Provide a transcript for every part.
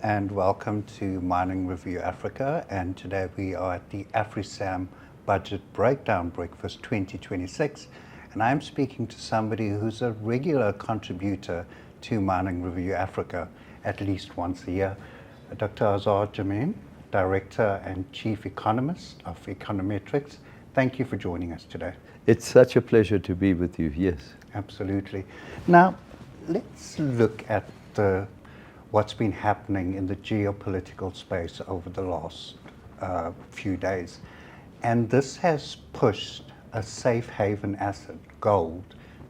and welcome to Mining Review Africa, and today we are at the AfriSam Budget Breakdown Breakfast 2026, and I'm speaking to somebody who's a regular contributor to Mining Review Africa at least once a year, Dr. Azar Jammine, Director and Chief Economist of Econometrix. Thank you for joining us today. It's such a pleasure to be with you, yes. Absolutely. Now, let's look at what's been happening in the geopolitical space over the last few days. And this has pushed a safe haven asset, gold,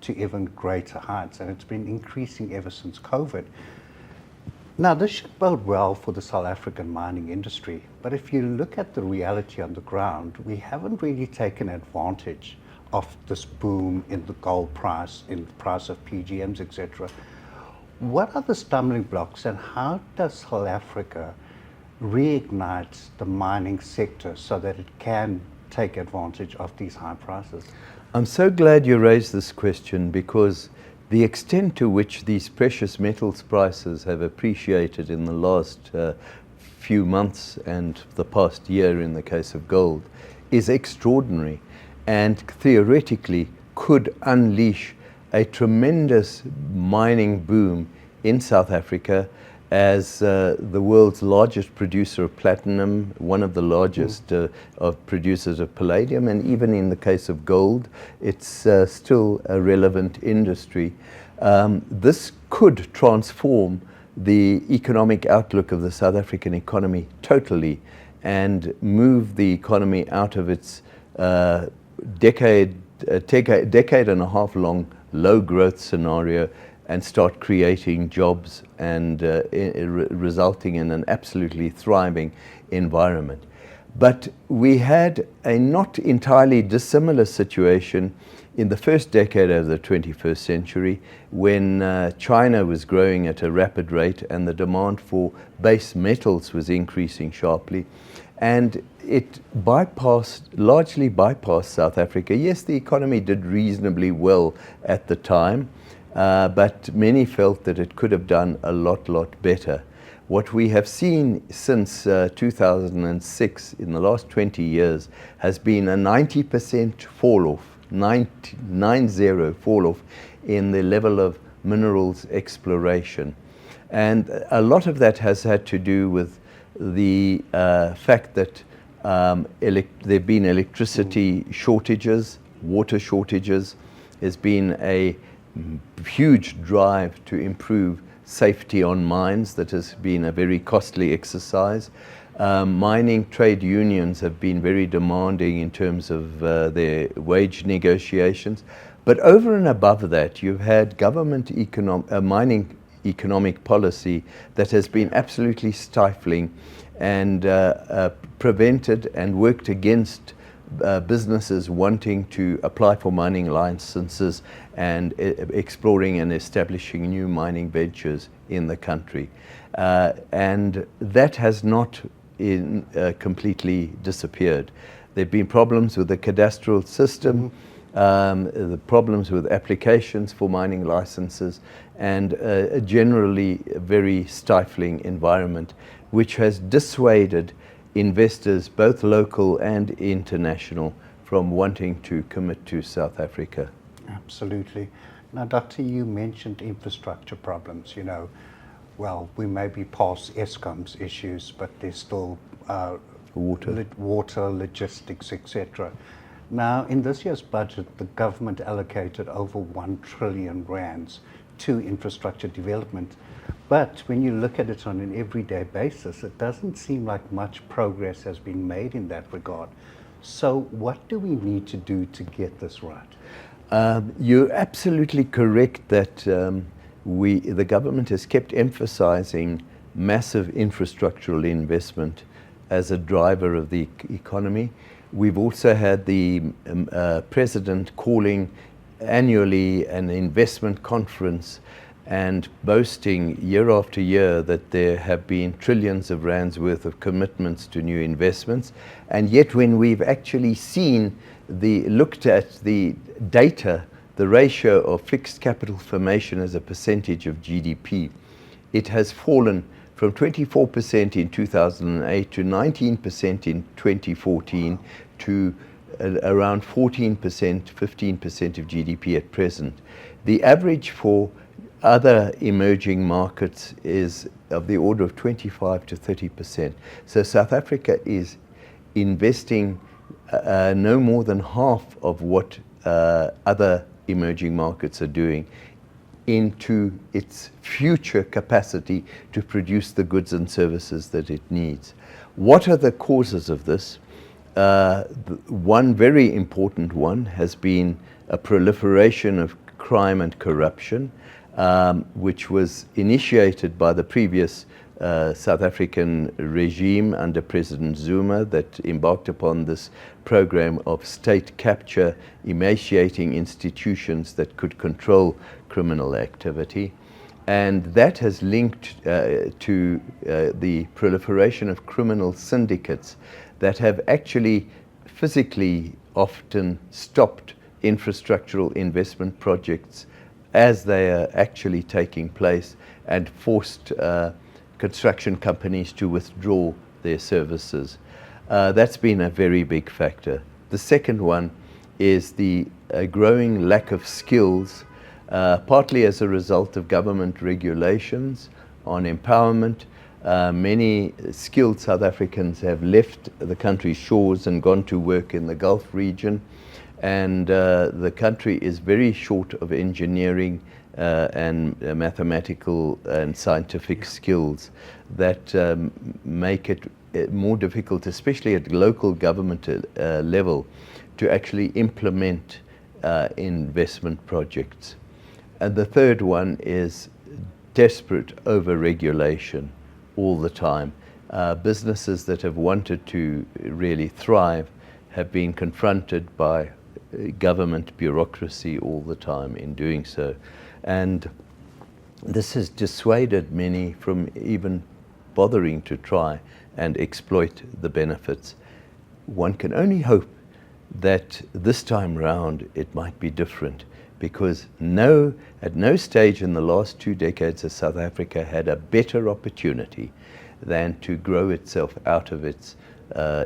to even greater heights. And it's been increasing ever since COVID. Now, this should bode well for the South African mining industry. But if you look at the reality on the ground, we haven't really taken advantage of this boom in the gold price, in the price of PGMs, etc. What are the stumbling blocks, and how does South Africa reignite the mining sector so that it can take advantage of these high prices? I'm so glad you raised this question, because the extent to which these precious metals prices have appreciated in the last few months and the past year in the case of gold is extraordinary, and theoretically could unleash a tremendous mining boom in South Africa as the world's largest producer of platinum, one of the largest of producers of palladium, and even in the case of gold, it's still a relevant industry. This could transform the economic outlook of the South African economy totally and move the economy out of its decade and a half long low growth scenario and start creating jobs and resulting in an absolutely thriving environment. But we had a not entirely dissimilar situation in the first decade of the 21st century, when China was growing at a rapid rate and the demand for base metals was increasing sharply. And it largely bypassed South Africa. Yes, the economy did reasonably well at the time, but many felt that it could have done a lot better. What we have seen since 2006, in the last 20 years, has been a 90% fall-off, 90 fall-off in the level of minerals exploration. And a lot of that has had to do with the fact that there have been electricity shortages, water shortages. There's been a huge drive to improve safety on mines that has been a very costly exercise. Mining trade unions have been very demanding in terms of their wage negotiations. But over and above that, you've had government mining economic policy that has been absolutely stifling and prevented and worked against businesses wanting to apply for mining licenses and exploring and establishing new mining ventures in the country. And that has not completely disappeared. There have been problems with the cadastral system, the problems with applications for mining licenses, and a generally very stifling environment, which has dissuaded investors, both local and international, from wanting to commit to South Africa. Absolutely. Now, Doctor, you mentioned infrastructure problems. Well, we may be past Eskom's issues, but there's still water, logistics, etc. Now, in this year's budget, the government allocated over 1 trillion rands to infrastructure development. But when you look at it on an everyday basis, it doesn't seem like much progress has been made in that regard. So what do we need to do to get this right? You're absolutely correct that the government has kept emphasizing massive infrastructural investment as a driver of the economy. We've also had the president calling annually an investment conference and boasting year after year that there have been trillions of rands worth of commitments to new investments. And yet when we've actually looked at the data, the ratio of fixed capital formation as a percentage of GDP, it has fallen from 24% in 2008 to 19% in 2014 to around 14%, 15% of GDP at present. The average for other emerging markets is of the order of 25 to 30%. So South Africa is investing no more than half of what other emerging markets are doing into its future capacity to produce the goods and services that it needs. What are the causes of this? One very important one has been a proliferation of crime and corruption, which was initiated by the previous South African regime under President Zuma, that embarked upon this program of state capture, emaciating institutions that could control criminal activity. And that has linked to the proliferation of criminal syndicates that have actually physically often stopped infrastructural investment projects as they are actually taking place, and forced construction companies to withdraw their services. That's been a very big factor. The second one is the growing lack of skills, partly as a result of government regulations on empowerment. Many skilled South Africans have left the country's shores and gone to work in the Gulf region, and the country is very short of engineering and mathematical and scientific skills that make it more difficult, especially at local government level, to actually implement investment projects. And the third one is desperate over-regulation all the time. Businesses that have wanted to really thrive have been confronted by government bureaucracy all the time in doing so. And this has dissuaded many from even bothering to try and exploit the benefits. One can only hope that this time round it might be different, because at no stage in the last 2 decades has South Africa had a better opportunity than to grow itself out of its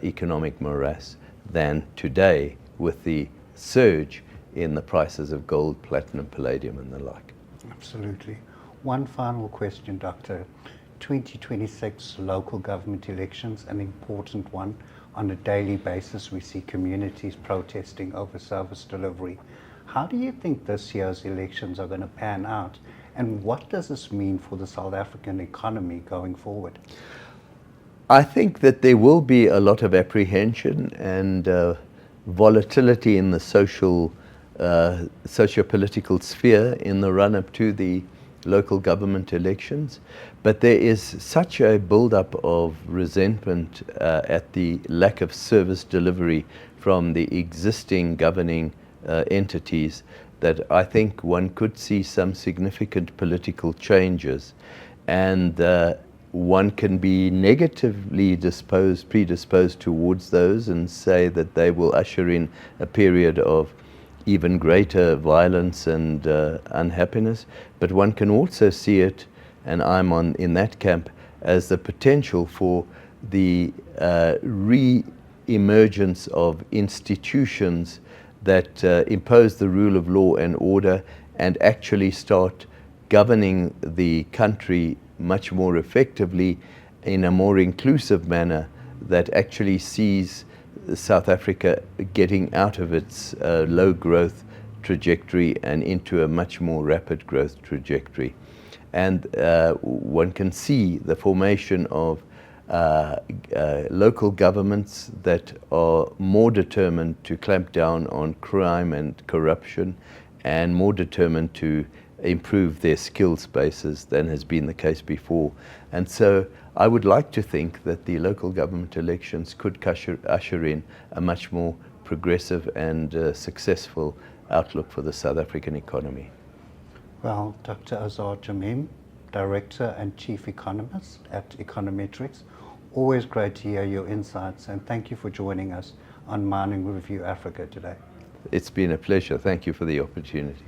economic morass than today, with the surge in the prices of gold, platinum, palladium and the like. Absolutely. One final question, Doctor. 2026 local government elections, an important one. On a daily basis, we see communities protesting over service delivery. How do you think this year's elections are going to pan out? And what does this mean for the South African economy going forward? I think that there will be a lot of apprehension and volatility in the socio-political sphere in the run-up to the local government elections. But there is such a build-up of resentment at the lack of service delivery from the existing governing entities that I think one could see some significant political changes, and one can be negatively predisposed towards those and say that they will usher in a period of even greater violence and unhappiness. But one can also see it, and I'm in that camp, as the potential for the re-emergence of institutions that impose the rule of law and order and actually start governing the country much more effectively in a more inclusive manner that actually sees South Africa getting out of its low growth trajectory and into a much more rapid growth trajectory. And one can see the formation of local governments that are more determined to clamp down on crime and corruption, and more determined to improve their skills bases than has been the case before. And so I would like to think that the local government elections could usher in a much more progressive and successful outlook for the South African economy. Well, Dr. Azar Jammine, Director and Chief Economist at Econometrix, always great to hear your insights, and thank you for joining us on Mining Review Africa today. It's been a pleasure. Thank you for the opportunity.